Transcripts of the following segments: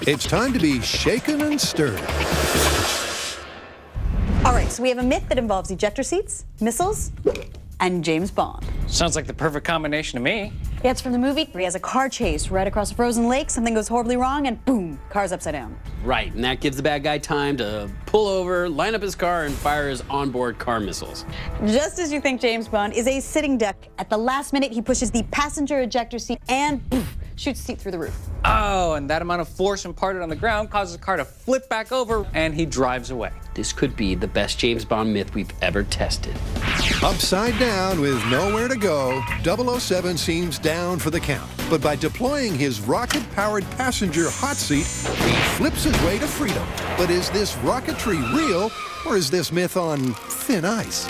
It's time to be shaken and stirred. All right, so we have a myth that involves ejector seats, missiles, and James Bond. Sounds like the perfect combination to me. Yeah, it's from the movie where he has a car chase right across a frozen lake, something goes horribly wrong, and boom, car's upside down. Right, and that gives the bad guy time to pull over, line up his car, and fire his onboard car missiles. Just as you think James Bond is a sitting duck, at the last minute he pushes the passenger ejector seat and poof, shoots the seat through the roof. Oh, and that amount of force imparted on the ground causes the car to flip back over, and he drives away. This could be the best James Bond myth we've ever tested. Upside down with nowhere to go, 007 seems down for the count. But by deploying his rocket-powered passenger hot seat, he flips his way to freedom. But is this rocketry real, or is this myth on thin ice?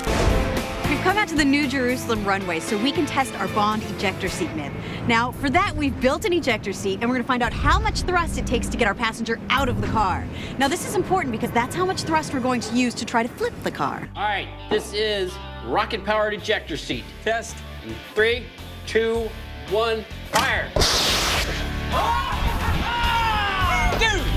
We've come out to the New Jerusalem runway so we can test our Bond ejector seat myth. Now, for that, we've built an ejector seat, and we're going to find out how much thrust it takes to get our passenger out of the car. Now, this is important because that's how much thrust we're going to use to try to flip the car. All right, this is rocket-powered ejector seat. Test in 3, 2, 1, fire! Dude!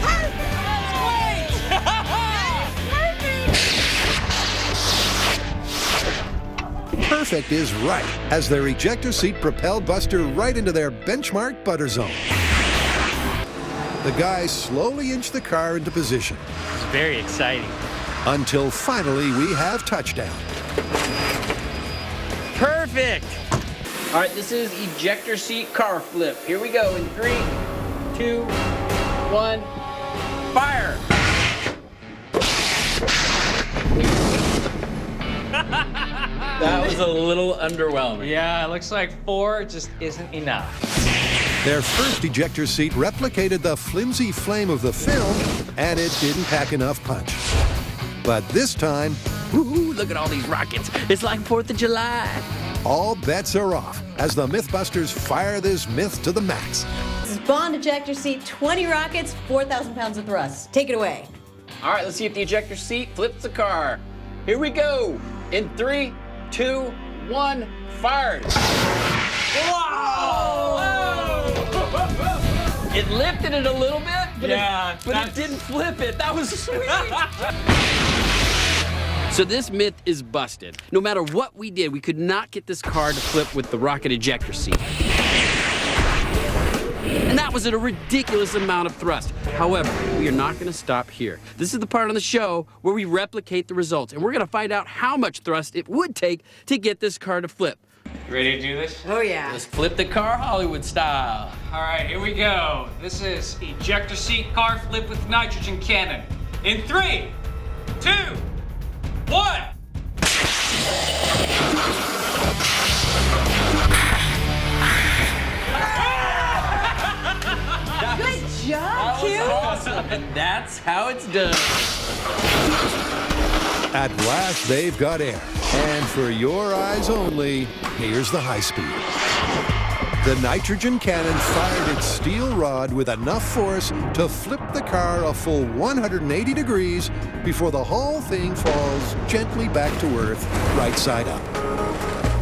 Perfect is right, as their ejector seat propelled Buster right into their benchmark butter zone. The guys slowly inch the car into position. It's very exciting. Until finally we have touchdown. Perfect! All right, this is ejector seat car flip. Here we go in 3, 2, 1, fire! That was a little underwhelming. Yeah, it looks like 4 just isn't enough. Their first ejector seat replicated the flimsy flame of the film, and it didn't pack enough punch. But this time, Ooh, look at all these rockets. It's like 4th of July. all bets are off as the Mythbusters fire this myth to the max. This is Bond ejector seat, 20 rockets, 4,000 pounds of thrust. Take it away. All right, let's see if the ejector seat flips the car. Here we go. In 3, 2, 1, fire. Wow! It lifted it a little bit, but, it didn't flip it. That was sweet. So this myth is busted. No matter what we did, we could not get this car to flip with the rocket ejector seat. And that was at a ridiculous amount of thrust. However, we are not going to stop here. This is the part on the show where we replicate the results, and we're going to find out how much thrust it would take to get this car to flip. You ready to do this? Oh, yeah. Let's flip the car Hollywood style. All right, here we go. This is ejector seat car flip with nitrogen cannon. In 3, 2, 1. Good job, That Q. was awesome, and that's how it's done. At last, they've got air. And for your eyes only, here's the high speed. The nitrogen cannon fired its steel rod with enough force to flip the car a full 180 degrees before the whole thing falls gently back to earth, right side up.